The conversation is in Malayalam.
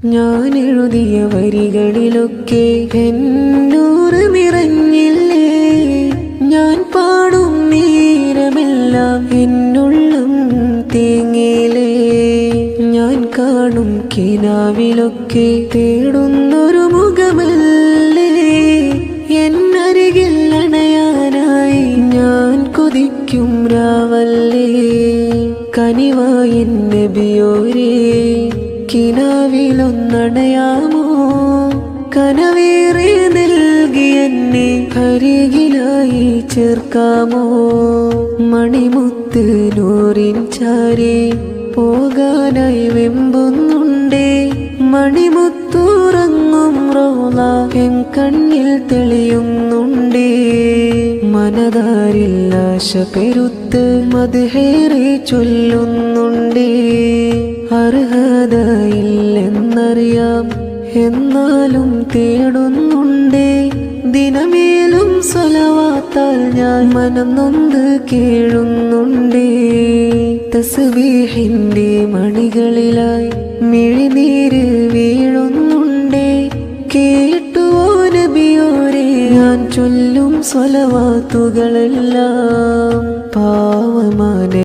ഞാൻ എഴുതിയ വരികളിലൊക്കെ എന്നൂറ് നിറഞ്ഞില്ലേ. ഞാൻ പാടും നേരമെല്ലാം എന്നുള്ളം തേങ്ങിലേ. ഞാൻ കാണും കിനാവിലൊക്കെ തേടുന്നൊരു മുഖമല്ലേ. എന്നരികിൽ അണയാനായി ഞാൻ കൊതിക്കും രാവല്ലേ. കനിവായ നബിയോരേ, കിനാവിലൊന്നടയാമോ. കനവേറെ നൽകി എന്നെ അരികിലായി ചേർക്കാമോ. മണിമുത്ത് നൂറിൻ ചാരി പോകാനായി വെമ്പുന്നുണ്ടേ. മണിമുത്തുറങ്ങും റൗള എൻ കണ്ണിൽ തെളിയുന്നുണ്ടേ. മനതാരിൽ ആശ പെരുത്ത് മദ്ഹേറെ ചൊല്ലുന്നുണ്ടേ. അർഹതയില്ലെന്നറിയാം, എന്നാലും തേടുന്നുണ്ടേ. ദിനമേലും സ്വലവാത്താൽ ഞാൻ മനം നൊന്ത് കേഴുന്നുണ്ടേ. തസ്ബീഹിന്റെ മണികളിലായി മിഴിനീര് വീഴുന്നുണ്ടേ. കേട്ടുവോ നബിയോരേ, ഞാൻ ചൊല്ലും സ്വലവാത്തുകളെല്ലാം പാവമാനെ.